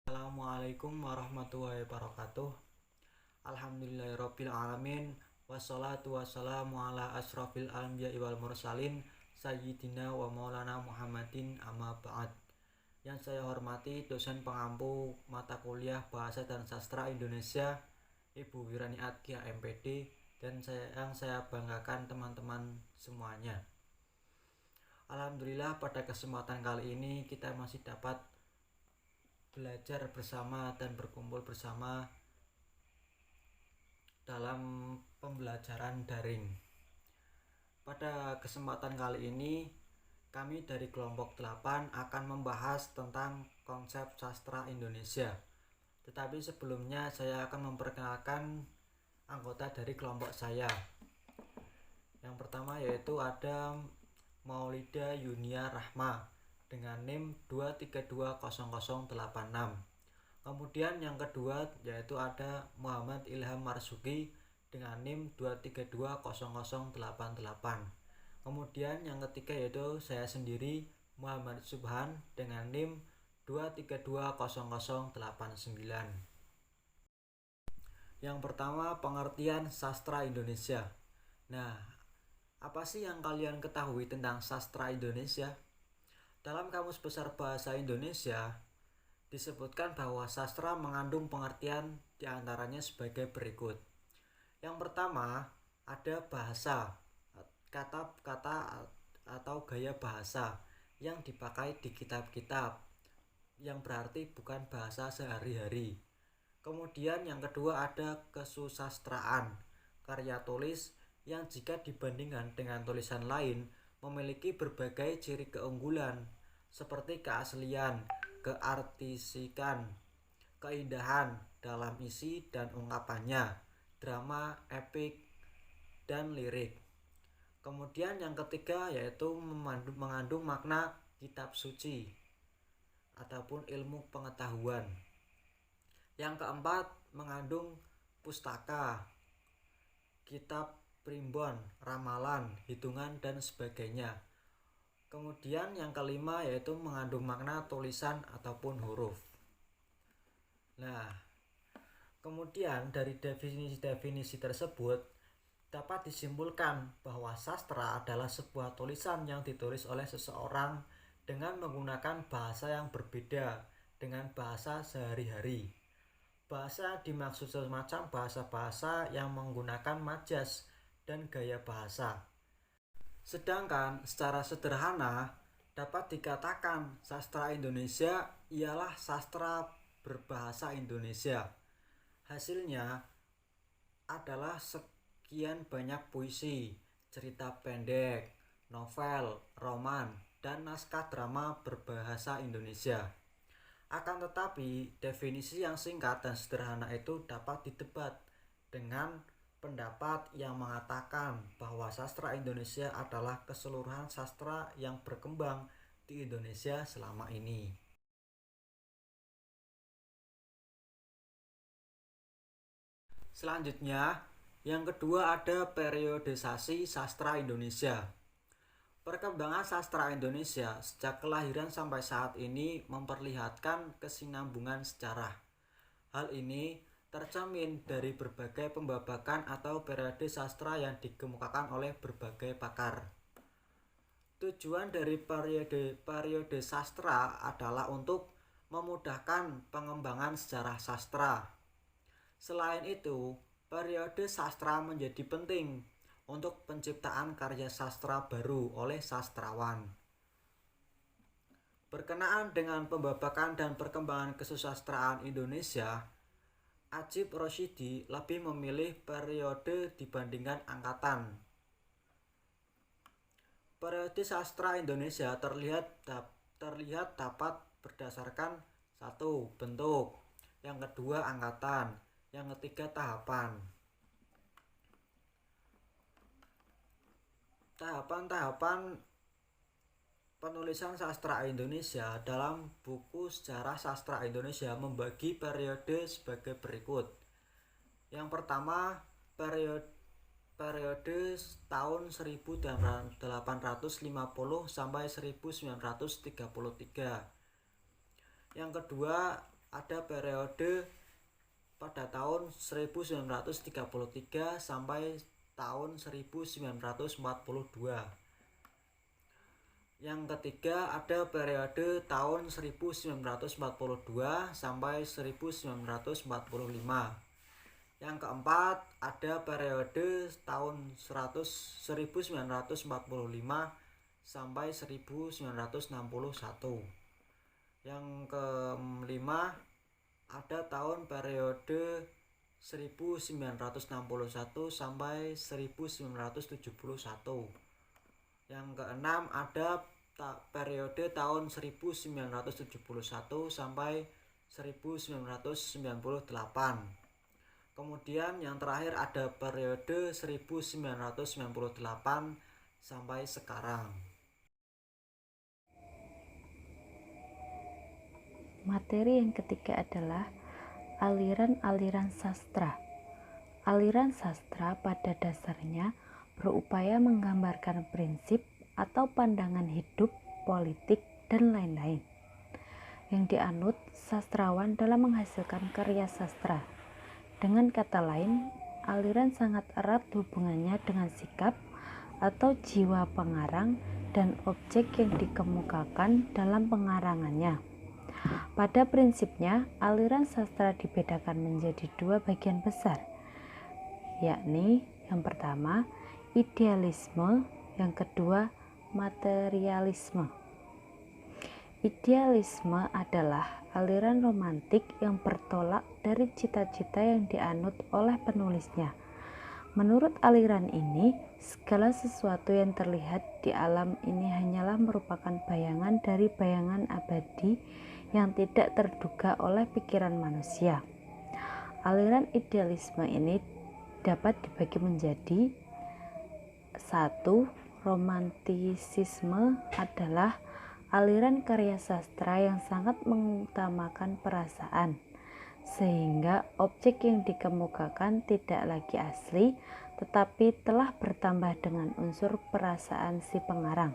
Assalamualaikum warahmatullahi wabarakatuh. Alhamdulillahirabbil alamin. Wassalatu wassalamu ala asrofil anbiya'i wal mursalin sayyidina wa maulana Muhammadin amma ba'd. Yang saya hormati dosen pengampu mata kuliah Bahasa dan Sastra Indonesia Ibu Wirani Atkia MPD, dan yang saya banggakan teman-teman semuanya. Alhamdulillah, pada kesempatan kali ini kita masih dapat belajar bersama dan berkumpul bersama dalam pembelajaran daring. Pada kesempatan kali ini kami dari kelompok 8 akan membahas tentang konsep sastra Indonesia. Tetapi sebelumnya saya akan memperkenalkan anggota dari kelompok saya. Yang pertama yaitu ada Maulida Yunia Rahma dengan NIM 2320086. Kemudian yang kedua yaitu ada Muhammad Ilham Marzuki dengan NIM 2320088. Kemudian yang ketiga yaitu saya sendiri, Muhammad Subhan, dengan NIM 2320089. Yang pertama, pengertian sastra Indonesia. Nah, apa sih yang kalian ketahui tentang sastra Indonesia? Dalam Kamus Besar Bahasa Indonesia disebutkan bahwa sastra mengandung pengertian diantaranya sebagai berikut. Yang pertama, ada bahasa, kata-kata atau gaya bahasa yang dipakai di kitab-kitab, yang berarti bukan bahasa sehari-hari. Kemudian yang kedua ada kesusastraan, karya tulis yang jika dibandingkan dengan tulisan lain memiliki berbagai ciri keunggulan seperti keaslian, keartisikan, keindahan dalam isi dan ungkapannya, drama, epik, dan lirik. Kemudian yang ketiga yaitu mengandung makna kitab suci ataupun ilmu pengetahuan. Yang keempat, mengandung pustaka, kitab primbon, ramalan, hitungan, dan sebagainya. Kemudian yang kelima yaitu mengandung makna tulisan ataupun huruf. Nah, kemudian dari definisi-definisi tersebut dapat disimpulkan bahwa sastra adalah sebuah tulisan yang ditulis oleh seseorang dengan menggunakan bahasa yang berbeda dengan bahasa sehari-hari. Bahasa dimaksud semacam bahasa-bahasa yang menggunakan majas dan gaya bahasa. Sedangkan secara sederhana dapat dikatakan sastra Indonesia ialah sastra berbahasa Indonesia. Hasilnya adalah sekian banyak puisi, cerita pendek, novel, roman, dan naskah drama berbahasa Indonesia. Akan tetapi, definisi yang singkat dan sederhana itu dapat didebat dengan pendapat yang mengatakan bahwa sastra Indonesia adalah keseluruhan sastra yang berkembang di Indonesia selama ini. Selanjutnya, yang kedua ada periodisasi sastra Indonesia. Perkembangan sastra Indonesia sejak kelahiran sampai saat ini memperlihatkan kesinambungan sejarah. Hal ini tercermin dari berbagai pembabakan atau periode sastra yang dikemukakan oleh berbagai pakar. Tujuan dari periode sastra adalah untuk memudahkan pengembangan sejarah sastra. Selain itu, periode sastra menjadi penting untuk penciptaan karya sastra baru oleh sastrawan. Berkenaan dengan pembabakan dan perkembangan kesusastraan Indonesia, Ajib Rosyidi lebih memilih periode dibandingkan angkatan. Periode sastra Indonesia terlihat dapat berdasarkan satu, bentuk, yang kedua angkatan, yang ketiga tahapan. Tahapan-tahapan penulisan sastra Indonesia dalam buku Sejarah Sastra Indonesia membagi periode sebagai berikut. Yang pertama, periode tahun 1850 sampai 1933. Yang kedua, ada periode pada tahun 1933 sampai tahun 1942. Yang ketiga ada periode tahun 1942 sampai 1945. Yang keempat ada periode tahun 1945 sampai 1961. Yang kelima ada tahun periode 1961 sampai 1971. Yang keenam ada periode tahun 1971 sampai 1998. Kemudian yang terakhir ada periode 1998 sampai sekarang. Materi yang ketiga adalah aliran-aliran sastra. Aliran sastra pada dasarnya berupaya menggambarkan prinsip atau pandangan hidup, politik, dan lain-lain yang dianut sastrawan dalam menghasilkan karya sastra. Dengan kata lain, aliran sangat erat hubungannya dengan sikap atau jiwa pengarang dan objek yang dikemukakan dalam pengarangannya. Pada prinsipnya, aliran sastra dibedakan menjadi dua bagian besar, yakni yang pertama idealisme, yang kedua materialisme. Idealisme adalah aliran romantik yang bertolak dari cita-cita yang dianut oleh penulisnya. Menurut aliran ini, segala sesuatu yang terlihat di alam ini hanyalah merupakan bayangan dari bayangan abadi yang tidak terduga oleh pikiran manusia. Aliran idealisme ini dapat dibagi menjadi 1. Romantisisme adalah aliran karya sastra yang sangat mengutamakan perasaan, sehingga objek yang dikemukakan tidak lagi asli, tetapi telah bertambah dengan unsur perasaan si pengarang.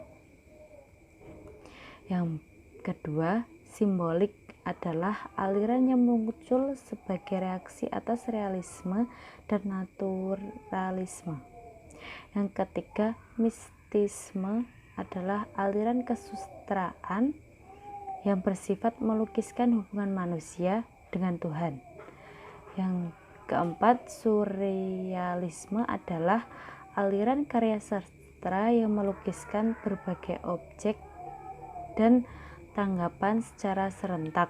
Yang kedua, simbolik adalah aliran yang muncul sebagai reaksi atas realisme dan naturalisme. Yang ketiga, mistisme adalah aliran kesusastraan yang bersifat melukiskan hubungan manusia dengan Tuhan. Yang keempat, surrealisme adalah aliran karya sastra yang melukiskan berbagai objek dan tanggapan secara serentak.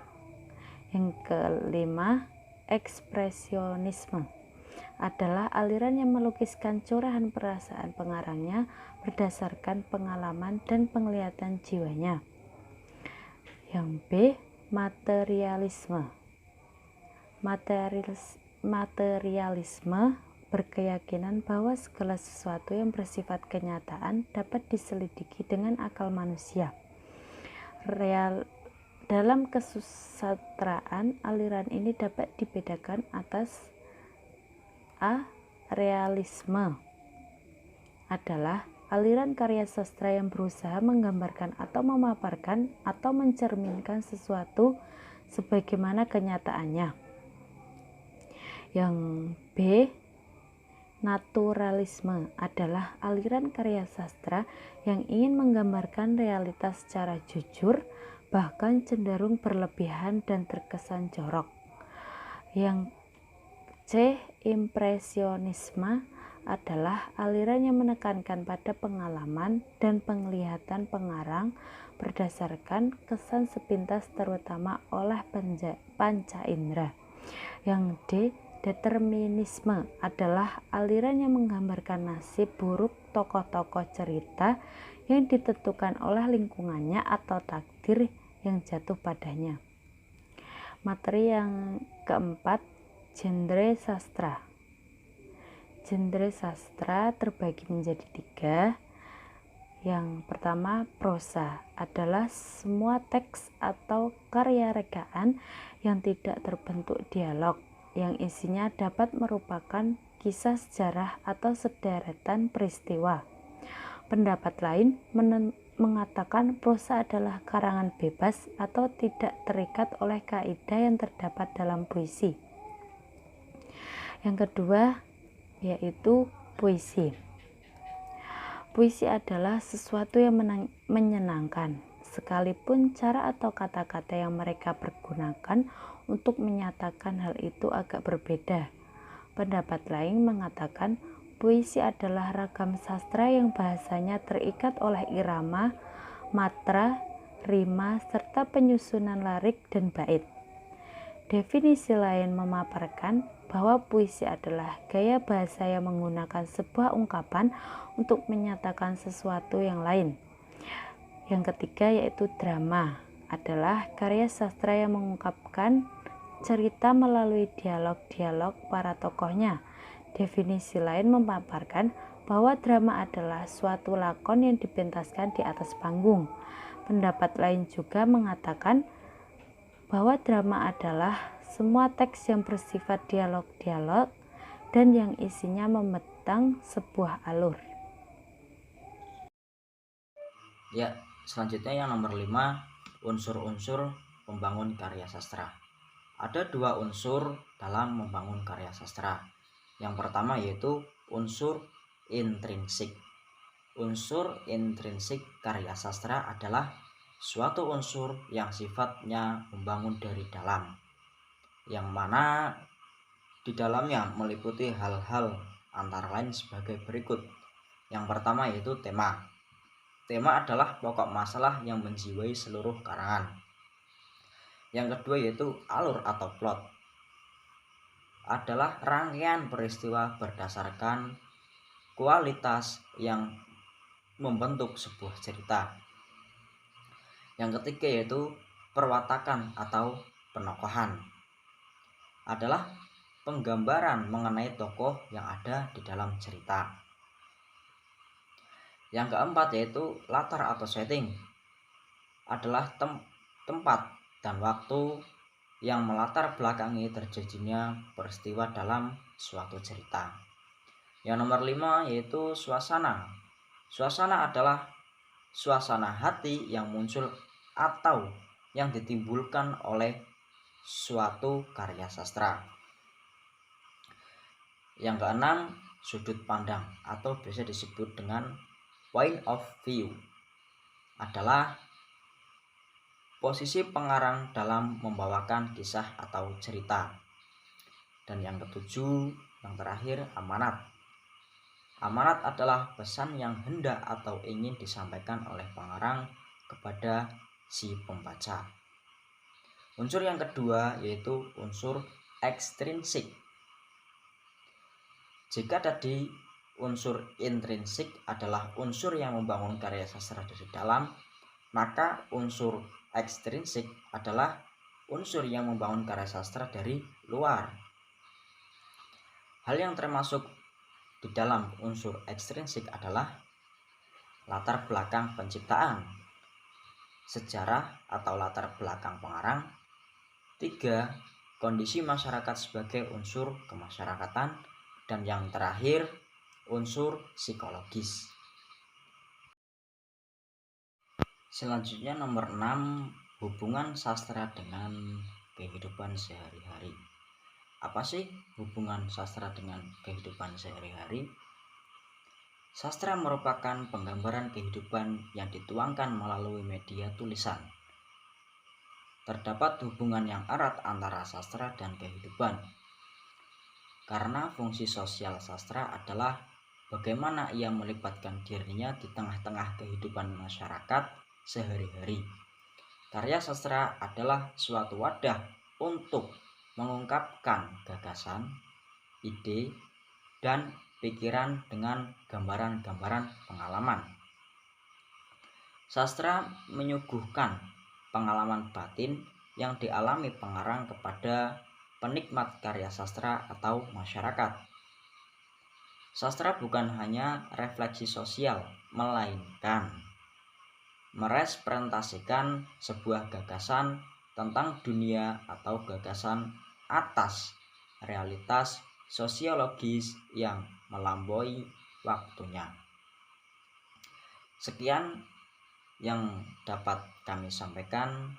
Yang kelima, ekspresionisme adalah aliran yang melukiskan curahan perasaan pengarangnya berdasarkan pengalaman dan penglihatan jiwanya. Yang B, materialisme. Materialisme berkeyakinan bahwa segala sesuatu yang bersifat kenyataan dapat diselidiki dengan akal manusia. Dalam kesusastraan, aliran ini dapat dibedakan atas A. Realisme adalah aliran karya sastra yang berusaha menggambarkan atau memaparkan atau mencerminkan sesuatu sebagaimana kenyataannya. Yang B. Naturalisme adalah aliran karya sastra yang ingin menggambarkan realitas secara jujur, bahkan cenderung berlebihan dan terkesan jorok. Yang C. Impresionisme adalah aliran yang menekankan pada pengalaman dan penglihatan pengarang berdasarkan kesan sepintas terutama oleh panca indera. Yang D. Determinisme adalah aliran yang menggambarkan nasib buruk tokoh-tokoh cerita yang ditentukan oleh lingkungannya atau takdir yang jatuh padanya. Materi yang keempat, genre sastra. Genre sastra terbagi menjadi 3. Yang pertama, prosa adalah semua teks atau karya rekaan yang tidak terbentuk dialog, yang isinya dapat merupakan kisah sejarah atau sederetan peristiwa. Pendapat lain mengatakan prosa adalah karangan bebas atau tidak terikat oleh kaidah yang terdapat dalam puisi. Yang kedua yaitu puisi. Puisi adalah sesuatu yang menyenangkan, sekalipun cara atau kata-kata yang mereka pergunakan untuk menyatakan hal itu agak berbeda. Pendapat lain mengatakan puisi adalah ragam sastra yang bahasanya terikat oleh irama, matra, rima, serta penyusunan lirik dan bait. Definisi lain memaparkan bahwa puisi adalah gaya bahasa yang menggunakan sebuah ungkapan untuk menyatakan sesuatu yang lain. Yang ketiga yaitu drama, adalah karya sastra yang mengungkapkan cerita melalui dialog-dialog para tokohnya. Definisi lain memaparkan bahwa drama adalah suatu lakon yang dipentaskan di atas panggung. Pendapat lain juga mengatakan bahwa drama adalah semua teks yang bersifat dialog-dialog dan yang isinya memetang sebuah alur. Ya, selanjutnya yang nomor 5, unsur-unsur pembangun karya sastra. Ada 2 unsur dalam membangun karya sastra. Yang pertama yaitu unsur intrinsik. Unsur intrinsik karya sastra adalah suatu unsur yang sifatnya membangun dari dalam, yang mana di dalamnya meliputi hal-hal antara lain sebagai berikut. Yang pertama yaitu tema. Tema adalah pokok masalah yang menjiwai seluruh karangan. Yang kedua yaitu alur atau plot. Adalah rangkaian peristiwa berdasarkan kualitas yang membentuk sebuah cerita. Yang ketiga yaitu perwatakan atau penokohan. Adalah penggambaran mengenai tokoh yang ada di dalam cerita. Yang keempat yaitu latar atau setting. Adalah tempat dan waktu yang melatar belakangi terjadinya peristiwa dalam suatu cerita. Yang nomor 5 yaitu suasana. Suasana adalah suasana hati yang muncul atau yang ditimbulkan oleh suatu karya sastra. Yang keenam, sudut pandang atau biasa disebut dengan point of view. Adalah posisi pengarang dalam membawakan kisah atau cerita. Dan yang ketujuh, yang terakhir, amanat. Amanat adalah pesan yang hendak atau ingin disampaikan oleh pengarang kepada si pembaca. Unsur yang kedua yaitu unsur ekstrinsik. Jika tadi unsur intrinsik adalah unsur yang membangun karya sastra dari dalam, maka unsur ekstrinsik adalah unsur yang membangun karya sastra dari luar. Hal yang termasuk di dalam unsur ekstrinsik adalah latar belakang penciptaan, sejarah atau latar belakang pengarang. 3. Kondisi masyarakat sebagai unsur kemasyarakatan. Dan yang terakhir, unsur psikologis. Selanjutnya nomor 6, hubungan sastra dengan kehidupan sehari-hari. Apa sih hubungan sastra dengan kehidupan sehari-hari? Sastra merupakan penggambaran kehidupan yang dituangkan melalui media tulisan. Terdapat hubungan yang erat antara sastra dan kehidupan. Karena fungsi sosial sastra adalah bagaimana ia melibatkan dirinya di tengah-tengah kehidupan masyarakat sehari-hari. Karya sastra adalah suatu wadah untuk mengungkapkan gagasan, ide, dan pikiran dengan gambaran-gambaran pengalaman. Sastra menyuguhkan pengalaman batin yang dialami pengarang kepada penikmat karya sastra atau masyarakat. Sastra bukan hanya refleksi sosial, melainkan merepresentasikan sebuah gagasan tentang dunia atau gagasan atas realitas sosiologis yang melampaui waktunya. Sekian yang dapat kami sampaikan.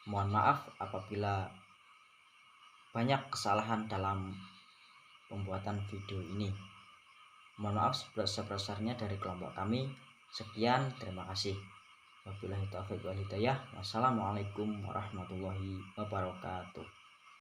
Mohon maaf apabila banyak kesalahan dalam pembuatan video ini. Mohon maaf sebesar-besarnya dari kelompok kami. Sekian, terima kasih. Wabillahi taufiq wal hidayah. Wassalamualaikum warahmatullahi wabarakatuh.